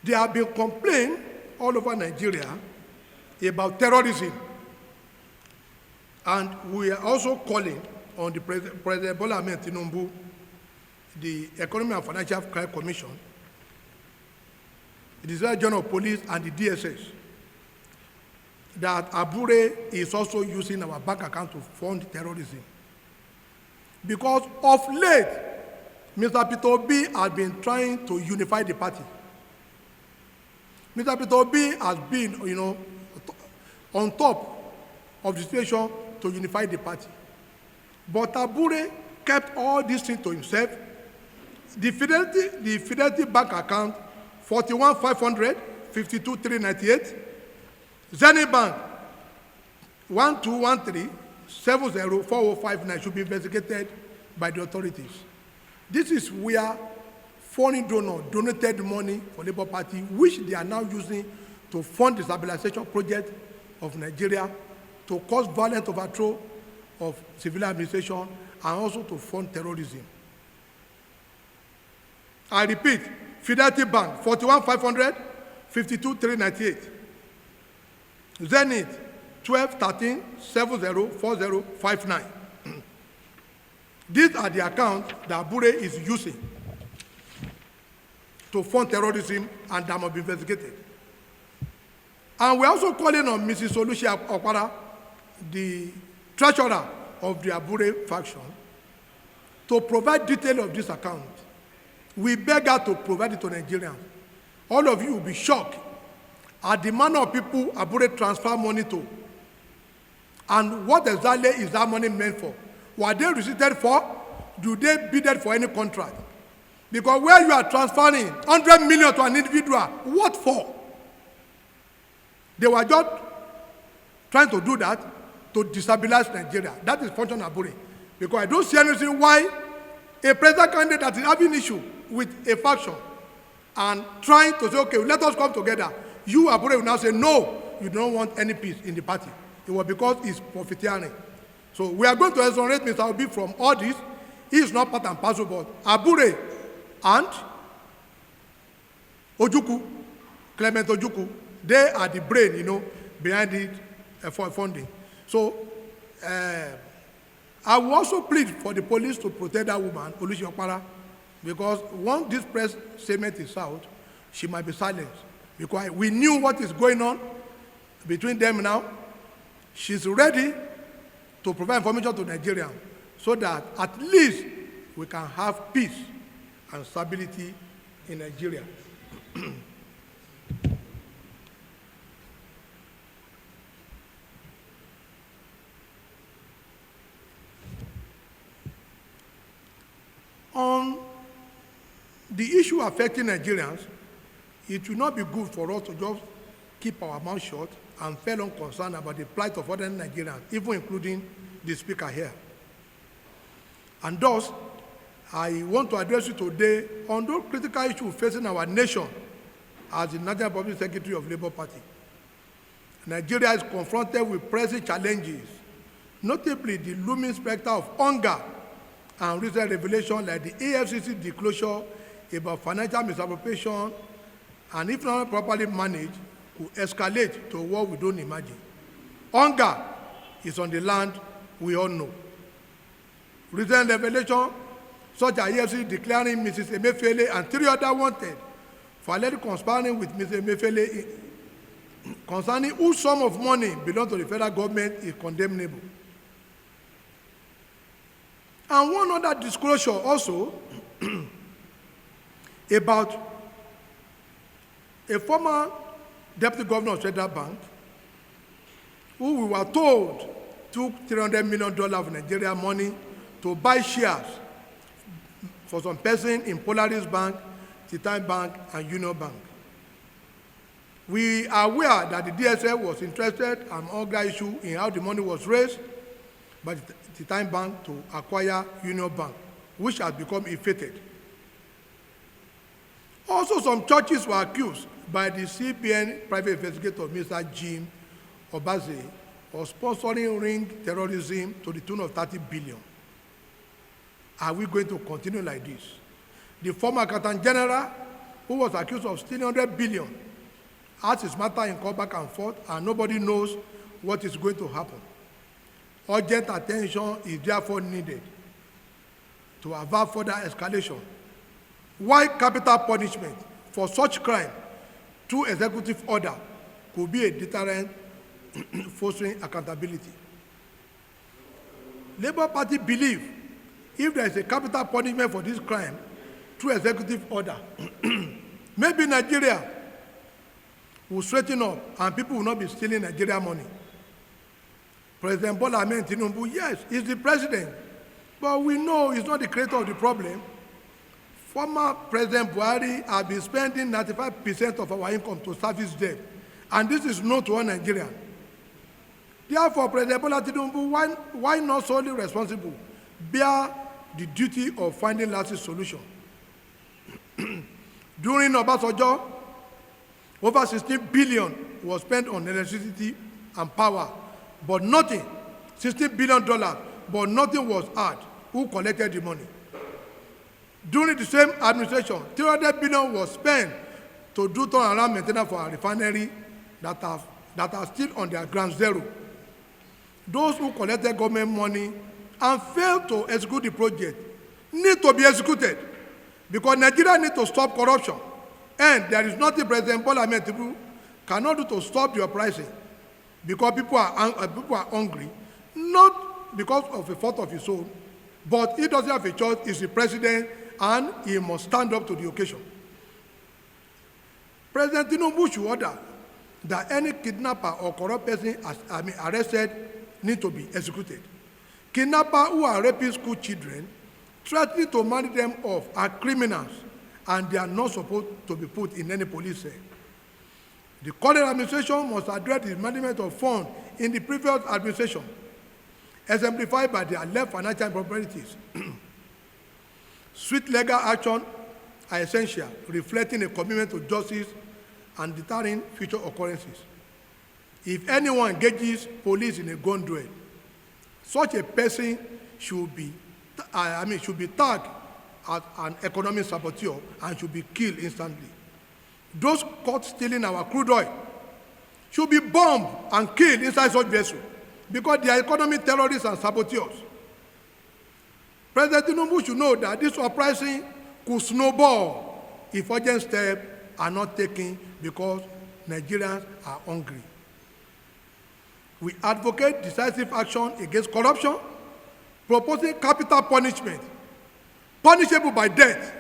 There have been complaints all over Nigeria about terrorism. And we are also calling on the President Bola Ahmed Tinubu, the Economic and Financial Crime Commission, the Director General of Police, and the DSS, that Abure is also using our bank account to fund terrorism. Because of late, Mr. Peter Obi has been trying to unify the party. Mr. Peter Obi has been, on top of the situation to unify the party. But Abure kept all these things to himself. The Fidelity Bank account, 41,500, 52,398. Zenith Bank, 1213-704059 should be investigated by the authorities. This is where foreign donors donated money for Labour Party, which they are now using to fund the stabilization project of Nigeria, to cause violent overthrow of civil administration, and also to fund terrorism. I repeat, Fidelity Bank, 41,500, 52,398. Zenith, 1213-704059. These are the accounts that Abure is using to fund terrorism, and that must be investigated. And we're also calling on Mrs. Olusia Okwara, the treasurer of the Abure faction, to provide detail of this account. We beg her to provide it to Nigerians. All of you will be shocked at the manner of people Abure transfer money to. And what exactly is that money meant for? Were they receipted for? Do they bid for any contract? Because where you are transferring 100 million to an individual, what for? They were just trying to do that to destabilize Nigeria. That is function Abure. Because I don't see any reason why a president candidate that is having issue with a faction and trying to say, okay, let us come together. You, Abure, will now say, no, you don't want any peace in the party. It was because it's profiteering. So we are going to exonerate Mr. Obi from all this. He is not part and parcel, but Abure and Ojukwu, Clement Ojukwu, they are the brain, behind it for funding. So I will also plead for the police to protect that woman, Olusi Okpara, because once this press statement is out, she might be silenced. Because we knew what is going on between them now. She's ready to provide information to Nigerians so that at least we can have peace and stability in Nigeria. On the issue affecting Nigerians, it will not be good for us to just keep our mouth shut and feel unconcerned about the plight of other Nigerians, even including the speaker here. And thus, I want to address you today on those critical issues facing our nation as the National Public Secretary of Labour Party. Nigeria is confronted with pressing challenges, notably the looming specter of hunger and recent revelations like the AFCC disclosure about financial misappropriation, and if not properly managed, could escalate to what we don't imagine. Hunger is on the land we all know. Recent revelation, such as AFCC declaring Mrs. Emefiele and 3 others wanted for allegedly conspiring with Mrs. Emefiele concerning whose sum of money belongs to the federal government, is condemnable. And one other disclosure also about a former deputy governor of Central Bank, who we were told took $300 million of Nigerian money to buy shares for some person in Polaris Bank, Titan Bank, and Union Bank. We are aware that the DSL was interested and other issue in how the money was raised by the Titan Bank to acquire Union Bank, which has become inflated. Also, some churches were accused by the CBN private investigator, Mr. Jim Obaze, of sponsoring ring terrorism to the tune of 30 billion. Are we going to continue like this? The former Accountant General who was accused of stealing 100 billion, as his matter in court back and forth, and nobody knows what is going to happen. Urgent attention is therefore needed to avert further escalation. While capital punishment for such crime through executive order could be a deterrent fostering accountability. Labour Party believe if there is a capital punishment for this crime through executive order, maybe Nigeria will straighten up and people will not be stealing Nigeria money. President Bola Ahmed Tinubu, yes, he's the president, but we know he's not the creator of the problem. Former President Buhari has been spending 95% of our income to service debt, and this is known to all Nigerians. Therefore, President Bola Tinubu, why not solely responsible, bear the duty of finding lasting solution? During Obasanjo, over 16 billion was spent on electricity and power, but nothing, $16 billion, but nothing was had. Who collected the money? During the same administration, 300 billion was spent to do turnaround maintenance for our refinery that are still on their ground zero. Those who collected government money and failed to execute the project need to be executed, because Nigeria needs to stop corruption, and there is nothing President Bola Ahmed Tinubu cannot do to stop the uprising, because people are hungry, not because of a fault of his own, but he doesn't have a choice. He's the president, and he must stand up to the occasion. President Tinubu should order that any kidnapper or corrupt person arrested need to be executed. Kidnappers who are raping school children, threatening to marry them off, are criminals, and they are not supposed to be put in any police cell. The current administration must address the management of funds in the previous administration, exemplified by their left financial improprieties. Swift legal action are essential, reflecting a commitment to justice and deterring future occurrences. If anyone engages police in a gun duel, such a person should be tagged as an economic saboteur and should be killed instantly. Those caught stealing our crude oil should be bombed and killed inside such vessels, because they are economic terrorists and saboteurs. President Tinubu should know that this uprising could snowball if urgent steps are not taken, because Nigerians are hungry. We advocate decisive action against corruption, proposing capital punishment, punishable by death,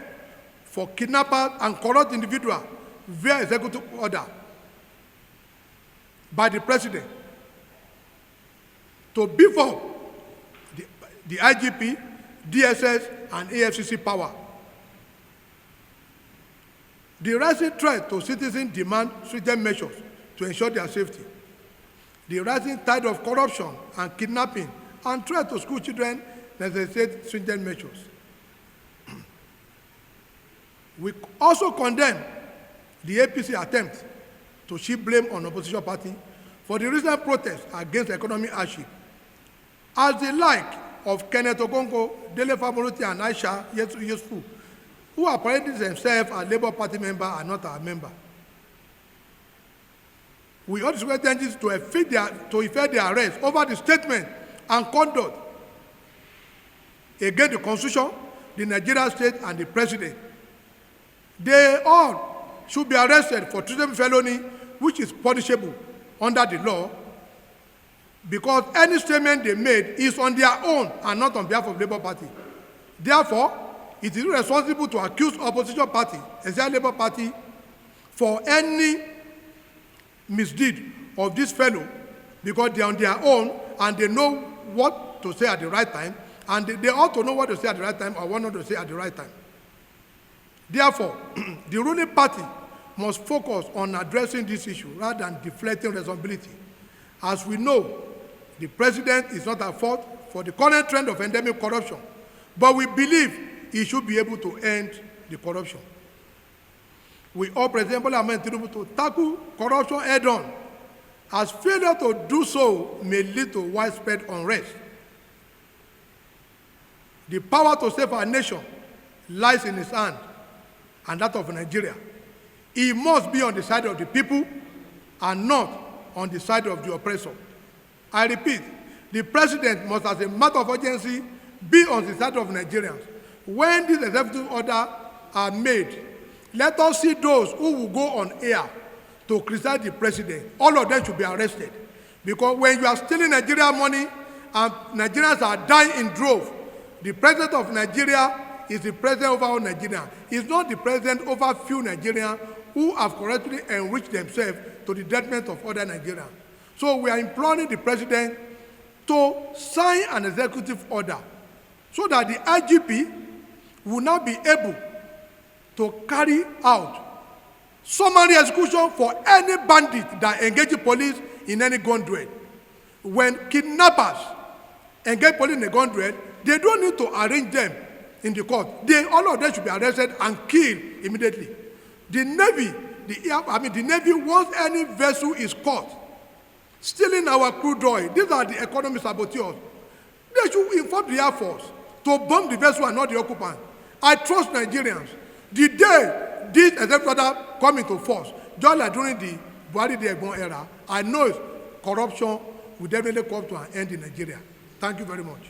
for kidnappers and corrupt individuals via executive order by the president, to beef up the IGP, DSS, and AFCC power. The rising threat to citizens demand stringent measures to ensure their safety. The rising tide of corruption and kidnapping and threat to school children necessitate stringent measures. We also condemn the APC attempt to shift blame on opposition party for the recent protests against economic hardship, as the like of Kenneth Ogongo, Dele Famoroti, and Aisha Yesu, who are parading themselves as Labour Party members are not our member. We urge security agencies to effect their arrest over the statement and conduct against the Constitution, the Nigerian state, and the president. They all should be arrested for treason felony, which is punishable under the law, because any statement they made is on their own and not on behalf of Labour Party. Therefore, it is irresponsible to accuse opposition party, except Labour Party, for any misdeed of this fellow, because they are on their own and they know what to say at the right time, and they ought to know what to say at the right time or what not to say at the right time. Therefore, the ruling party must focus on addressing this issue rather than deflecting responsibility. As we know, the president is not at fault for the current trend of endemic corruption, but we believe he should be able to end the corruption. We urge President Bola Ahmed Tinubu to tackle corruption head-on, as failure to do so may lead to widespread unrest. The power to save our nation lies in his hand and that of Nigeria. He must be on the side of the people and not on the side of the oppressor. I repeat, the president must, as a matter of urgency, be on the side of Nigerians. When these executive orders are made, let us see those who will go on air to criticize the president. All of them should be arrested. Because when you are stealing Nigerian money and Nigerians are dying in droves, the president of Nigeria is the president over all Nigerians. He is not the president over few Nigerians who have correctly enriched themselves to the detriment of other Nigerians. So we are imploring the president to sign an executive order so that the IGP will now be able to carry out summary execution for any bandit that engages police in any gun duel. When kidnappers engage police in a gun duel, they don't need to arrange them in the court. All of them should be arrested and killed immediately. The Navy, the Navy, once any vessel is caught stealing our crude oil, these are the economic saboteurs. They should inform the Air Force to bomb the vessel and not the occupant. I trust Nigerians. The day this executive order come into force, just like during the Buhari Egbon era, I know corruption will definitely come to an end in Nigeria. Thank you very much.